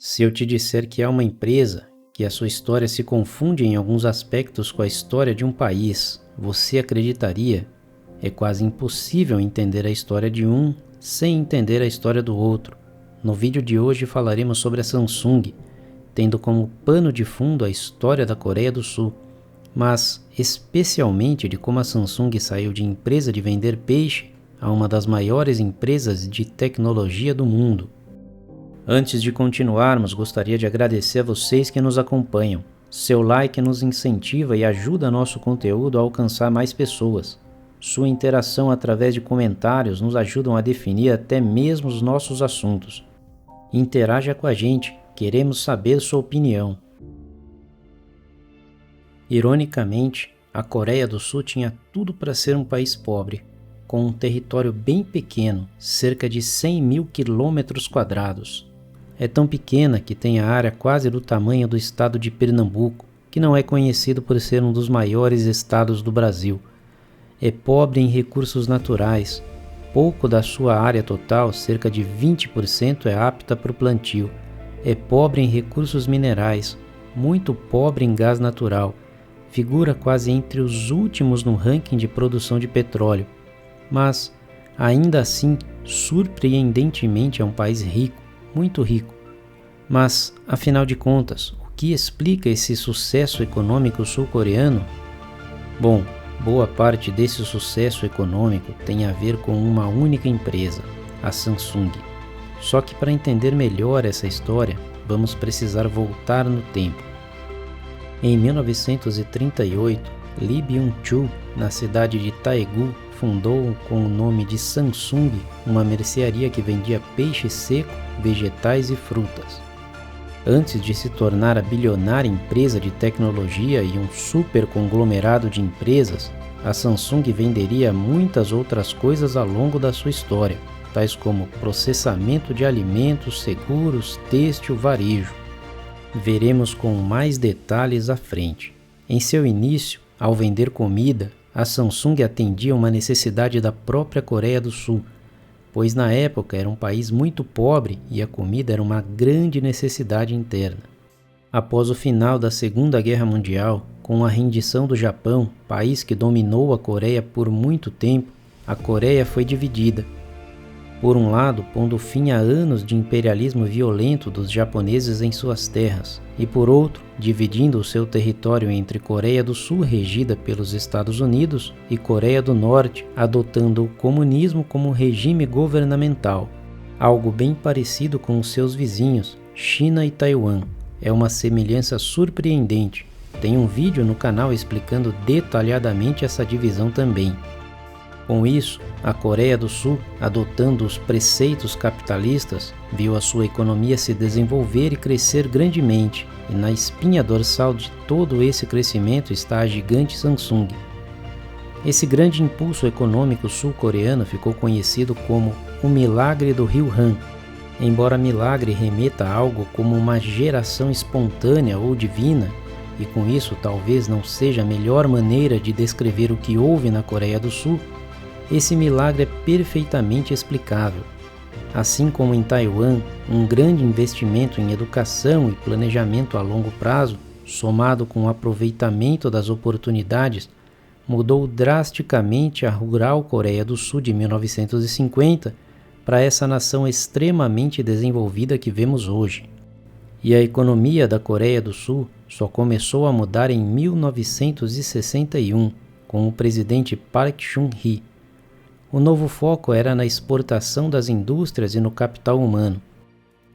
Se eu te disser que há uma empresa que a sua história se confunde em alguns aspectos com a história de um país, você acreditaria? É quase impossível entender a história de um sem entender a história do outro. No vídeo de hoje falaremos sobre a Samsung, tendo como pano de fundo a história da Coreia do Sul, mas especialmente de como a Samsung saiu de empresa de vender peixe a uma das maiores empresas de tecnologia do mundo. Antes de continuarmos, gostaria de agradecer a vocês que nos acompanham. Seu like nos incentiva e ajuda nosso conteúdo a alcançar mais pessoas. Sua interação através de comentários nos ajudam a definir até mesmo os nossos assuntos. Interaja com a gente, queremos saber sua opinião. Ironicamente, a Coreia do Sul tinha tudo para ser um país pobre, com um território bem pequeno, cerca de 100 mil quilômetros quadrados. É tão pequena que tem a área quase do tamanho do estado de Pernambuco, que não é conhecido por ser um dos maiores estados do Brasil. É pobre em recursos naturais. Pouco da sua área total, cerca de 20%, é apta para o plantio. É pobre em recursos minerais, muito pobre em gás natural. Figura quase entre os últimos no ranking de produção de petróleo. Mas, ainda assim, surpreendentemente é um país rico, muito rico. Mas, afinal de contas, o que explica esse sucesso econômico sul-coreano? Bom, boa parte desse sucesso econômico tem a ver com uma única empresa, a Samsung. Só que para entender melhor essa história, vamos precisar voltar no tempo. Em 1938, Lee Byung-chul, na cidade de Daegu, fundou com o nome de Samsung uma mercearia que vendia peixe seco, vegetais e frutas. Antes de se tornar a bilionária empresa de tecnologia e um super conglomerado de empresas, a Samsung venderia muitas outras coisas ao longo da sua história, tais como processamento de alimentos, seguros, têxtil, varejo. Veremos com mais detalhes à frente. Em seu início, ao vender comida, a Samsung atendia uma necessidade da própria Coreia do Sul, pois na época era um país muito pobre e a comida era uma grande necessidade interna. Após o final da Segunda Guerra Mundial, com a rendição do Japão, país que dominou a Coreia por muito tempo, a Coreia foi dividida. Por um lado, pondo fim a anos de imperialismo violento dos japoneses em suas terras, e por outro, dividindo o seu território entre Coreia do Sul, regida pelos Estados Unidos, e Coreia do Norte, adotando o comunismo como regime governamental, algo bem parecido com os seus vizinhos, China e Taiwan. É uma semelhança surpreendente. Tem um vídeo no canal explicando detalhadamente essa divisão também. Com isso, a Coreia do Sul, adotando os preceitos capitalistas, viu a sua economia se desenvolver e crescer grandemente, e na espinha dorsal de todo esse crescimento está a gigante Samsung. Esse grande impulso econômico sul-coreano ficou conhecido como o Milagre do Rio Han. Embora milagre remeta a algo como uma geração espontânea ou divina, e com isso talvez não seja a melhor maneira de descrever o que houve na Coreia do Sul, esse milagre é perfeitamente explicável. Assim como em Taiwan, um grande investimento em educação e planejamento a longo prazo, somado com o aproveitamento das oportunidades, mudou drasticamente a rural Coreia do Sul de 1950 para essa nação extremamente desenvolvida que vemos hoje. E a economia da Coreia do Sul só começou a mudar em 1961, com o presidente Park Chung-hee. O novo foco era na exportação das indústrias e no capital humano.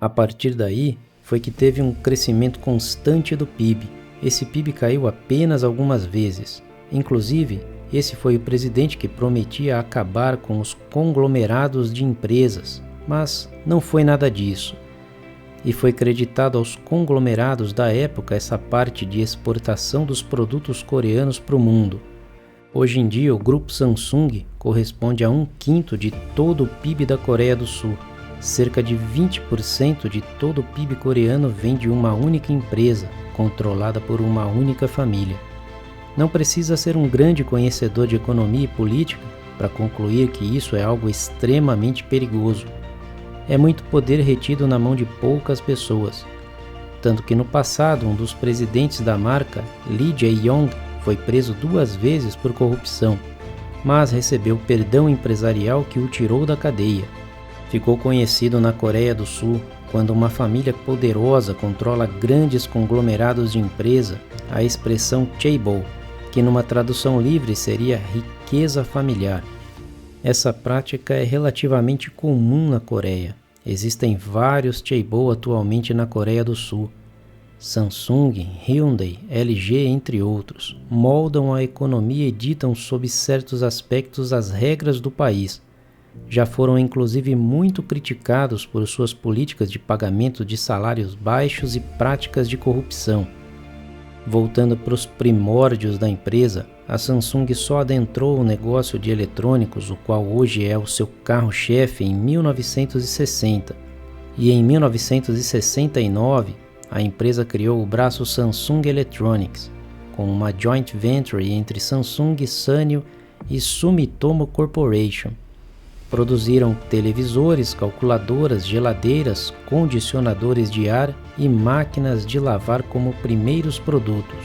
A partir daí, foi que teve um crescimento constante do PIB. Esse PIB caiu apenas algumas vezes. Inclusive, esse foi o presidente que prometia acabar com os conglomerados de empresas, mas não foi nada disso. E foi creditado aos conglomerados da época essa parte de exportação dos produtos coreanos para o mundo. Hoje em dia, o grupo Samsung corresponde a 1/5 de todo o PIB da Coreia do Sul. Cerca de 20% de todo o PIB coreano vem de uma única empresa, controlada por uma única família. Não precisa ser um grande conhecedor de economia e política para concluir que isso é algo extremamente perigoso. É muito poder retido na mão de poucas pessoas. Tanto que no passado, um dos presidentes da marca, Lee Jae-yong, foi preso 2 vezes por corrupção, mas recebeu perdão empresarial que o tirou da cadeia. Ficou conhecido na Coreia do Sul quando uma família poderosa controla grandes conglomerados de empresa, a expressão chaebol, que numa tradução livre seria riqueza familiar. Essa prática é relativamente comum na Coreia. Existem vários chaebol atualmente na Coreia do Sul. Samsung, Hyundai, LG, entre outros, moldam a economia e ditam sob certos aspectos as regras do país. Já foram inclusive muito criticados por suas políticas de pagamento de salários baixos e práticas de corrupção. Voltando para os primórdios da empresa, a Samsung só adentrou o negócio de eletrônicos, o qual hoje é o seu carro-chefe, em 1960. E em 1969, a empresa criou o braço Samsung Electronics, com uma joint venture entre Samsung, Sanyo e Sumitomo Corporation. Produziram televisores, calculadoras, geladeiras, condicionadores de ar e máquinas de lavar como primeiros produtos.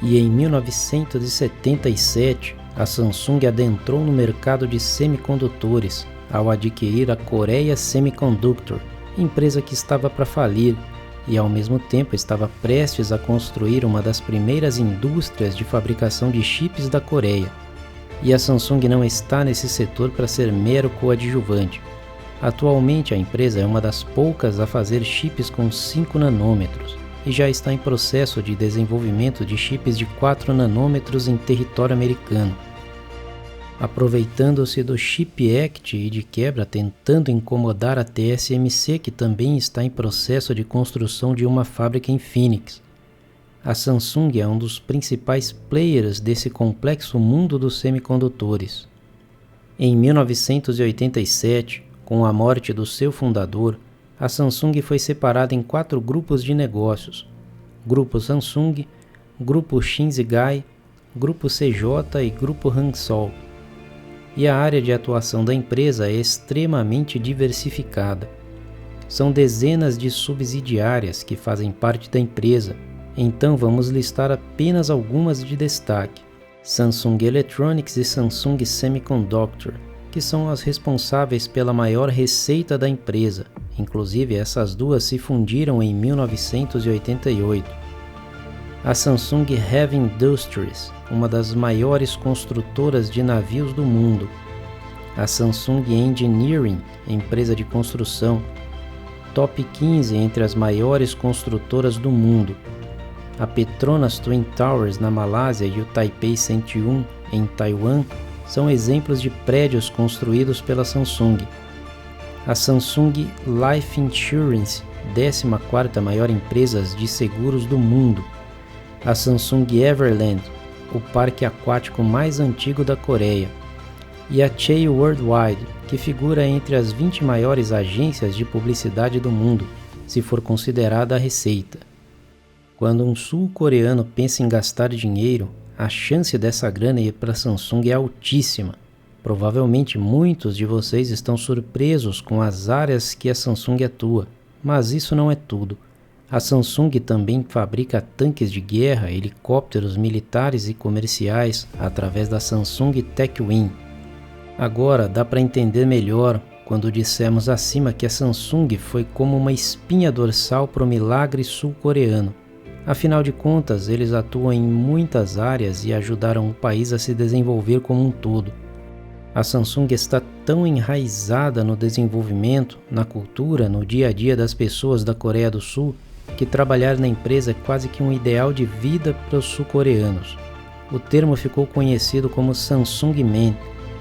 E em 1977, a Samsung adentrou no mercado de semicondutores ao adquirir a Korea Semiconductor, empresa que estava para falir e ao mesmo tempo estava prestes a construir uma das primeiras indústrias de fabricação de chips da Coreia. E a Samsung não está nesse setor para ser mero coadjuvante. Atualmente a empresa é uma das poucas a fazer chips com 5 nanômetros e já está em processo de desenvolvimento de chips de 4 nanômetros em território americano. Aproveitando-se do Chip Act e de quebra tentando incomodar a TSMC, que também está em processo de construção de uma fábrica em Phoenix. A Samsung é um dos principais players desse complexo mundo dos semicondutores. Em 1987, com a morte do seu fundador, a Samsung foi separada em 4 grupos de negócios: Grupo Samsung, Grupo Shinsegae, Grupo CJ e Grupo Hansol. E a área de atuação da empresa é extremamente diversificada. São dezenas de subsidiárias que fazem parte da empresa, então vamos listar apenas algumas de destaque: Samsung Electronics e Samsung Semiconductor, que são as responsáveis pela maior receita da empresa. Inclusive, essas duas se fundiram em 1988. A Samsung Heavy Industries, uma das maiores construtoras de navios do mundo. A Samsung Engineering, empresa de construção, top 15 entre as maiores construtoras do mundo. A Petronas Twin Towers na Malásia e o Taipei 101 em Taiwan são exemplos de prédios construídos pela Samsung. A Samsung Life Insurance, 14ª maior empresa de seguros do mundo. A Samsung Everland, o parque aquático mais antigo da Coreia. E a Chae Worldwide, que figura entre as 20 maiores agências de publicidade do mundo, se for considerada a receita. Quando um sul-coreano pensa em gastar dinheiro, a chance dessa grana ir para a Samsung é altíssima. Provavelmente muitos de vocês estão surpresos com as áreas que a Samsung atua, mas isso não é tudo. A Samsung também fabrica tanques de guerra, helicópteros militares e comerciais através da Samsung Techwin. Agora dá para entender melhor quando dissemos acima que a Samsung foi como uma espinha dorsal para o milagre sul-coreano. Afinal de contas, eles atuam em muitas áreas e ajudaram o país a se desenvolver como um todo. A Samsung está tão enraizada no desenvolvimento, na cultura, no dia a dia das pessoas da Coreia do Sul, que trabalhar na empresa é quase que um ideal de vida para os sul-coreanos. O termo ficou conhecido como Samsung Man,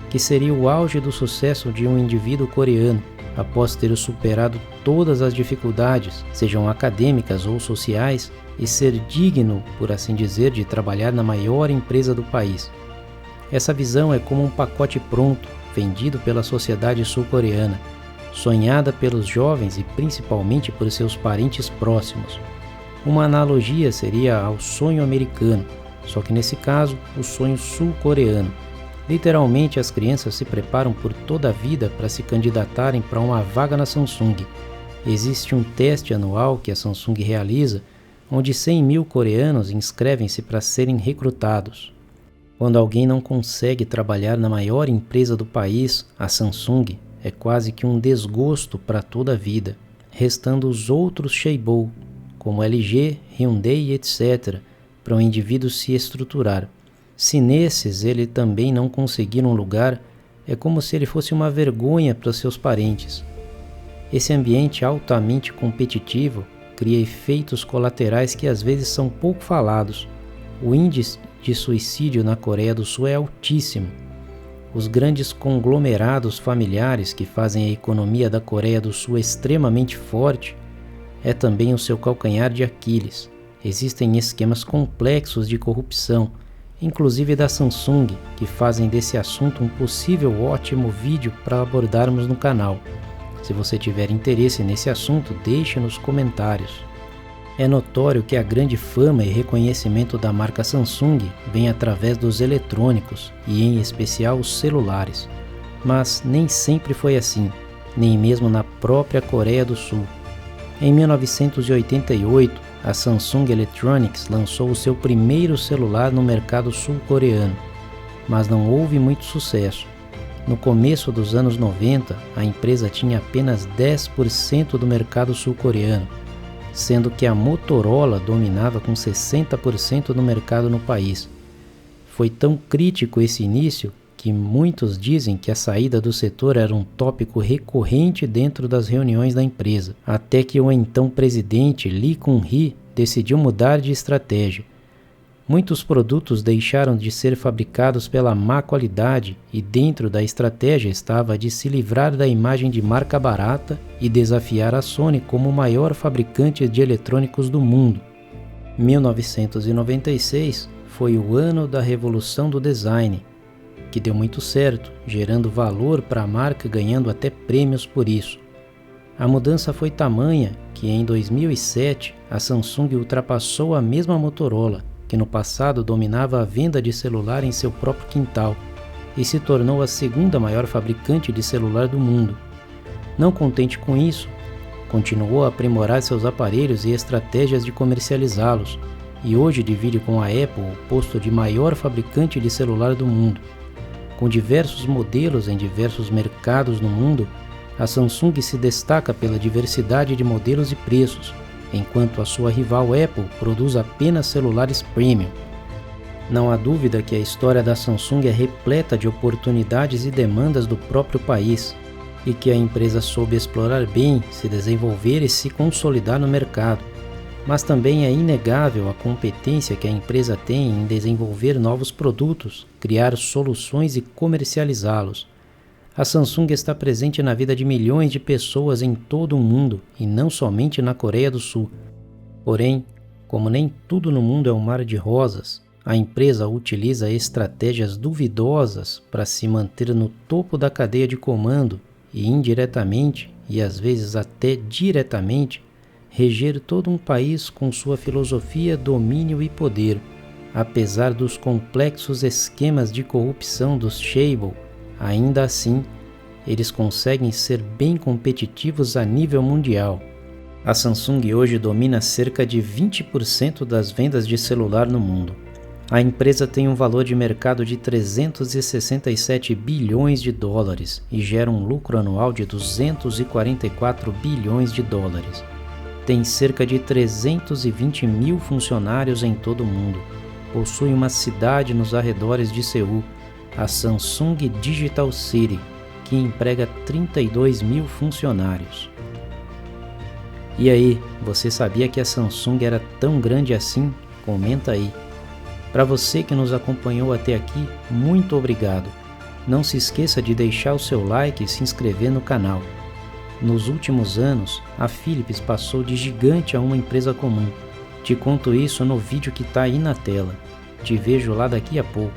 que seria o auge do sucesso de um indivíduo coreano, após ter superado todas as dificuldades, sejam acadêmicas ou sociais, e ser digno, por assim dizer, de trabalhar na maior empresa do país. Essa visão é como um pacote pronto, vendido pela sociedade sul-coreana, sonhada pelos jovens e principalmente por seus parentes próximos. Uma analogia seria ao sonho americano, só que nesse caso, o sonho sul-coreano. Literalmente, as crianças se preparam por toda a vida para se candidatarem para uma vaga na Samsung. Existe um teste anual que a Samsung realiza, onde 100 mil coreanos inscrevem-se para serem recrutados. Quando alguém não consegue trabalhar na maior empresa do país, a Samsung, é quase que um desgosto para toda a vida, restando os outros chaebol, como LG, Hyundai, etc., para o indivíduo se estruturar. Se nesses ele também não conseguir um lugar, é como se ele fosse uma vergonha para seus parentes. Esse ambiente altamente competitivo cria efeitos colaterais que às vezes são pouco falados. O índice de suicídio na Coreia do Sul é altíssimo. Os grandes conglomerados familiares que fazem a economia da Coreia do Sul extremamente forte é também o seu calcanhar de Aquiles. Existem esquemas complexos de corrupção, inclusive da Samsung, que fazem desse assunto um possível ótimo vídeo para abordarmos no canal. Se você tiver interesse nesse assunto, deixe nos comentários. É notório que a grande fama e reconhecimento da marca Samsung vem através dos eletrônicos e em especial os celulares. Mas nem sempre foi assim, nem mesmo na própria Coreia do Sul. Em 1988, a Samsung Electronics lançou o seu primeiro celular no mercado sul-coreano, mas não houve muito sucesso. No começo dos anos 90, a empresa tinha apenas 10% do mercado sul-coreano, sendo que a Motorola dominava com 60% do mercado no país. Foi tão crítico esse início que muitos dizem que a saída do setor era um tópico recorrente dentro das reuniões da empresa, até que o então presidente Lee Kun-hee decidiu mudar de estratégia. Muitos produtos deixaram de ser fabricados pela má qualidade e dentro da estratégia estava de se livrar da imagem de marca barata e desafiar a Sony como o maior fabricante de eletrônicos do mundo. 1996 foi o ano da revolução do design, que deu muito certo, gerando valor para a marca, ganhando até prêmios por isso. A mudança foi tamanha que em 2007 a Samsung ultrapassou a mesma Motorola, que no passado dominava a venda de celular em seu próprio quintal, e se tornou a segunda maior fabricante de celular do mundo. Não contente com isso, continuou a aprimorar seus aparelhos e estratégias de comercializá-los, e hoje divide com a Apple o posto de maior fabricante de celular do mundo. Com diversos modelos em diversos mercados no mundo, a Samsung se destaca pela diversidade de modelos e preços, enquanto a sua rival Apple produz apenas celulares premium. Não há dúvida que a história da Samsung é repleta de oportunidades e demandas do próprio país, e que a empresa soube explorar bem, se desenvolver e se consolidar no mercado. Mas também é inegável a competência que a empresa tem em desenvolver novos produtos, criar soluções e comercializá-los. A Samsung está presente na vida de milhões de pessoas em todo o mundo e não somente na Coreia do Sul. Porém, como nem tudo no mundo é um mar de rosas, a empresa utiliza estratégias duvidosas para se manter no topo da cadeia de comando e indiretamente, e às vezes até diretamente, reger todo um país com sua filosofia, domínio e poder. Apesar dos complexos esquemas de corrupção dos chaebol, ainda assim, eles conseguem ser bem competitivos a nível mundial. A Samsung hoje domina cerca de 20% das vendas de celular no mundo. A empresa tem um valor de mercado de 367 bilhões de dólares e gera um lucro anual de 244 bilhões de dólares. Tem cerca de 320 mil funcionários em todo o mundo. Possui uma cidade nos arredores de Seul, a Samsung Digital City, que emprega 32 mil funcionários. E aí, você sabia que a Samsung era tão grande assim? Comenta aí. Para você que nos acompanhou até aqui, muito obrigado. Não se esqueça de deixar o seu like e se inscrever no canal. Nos últimos anos, a Philips passou de gigante a uma empresa comum. Te conto isso no vídeo que está aí na tela. Te vejo lá daqui a pouco.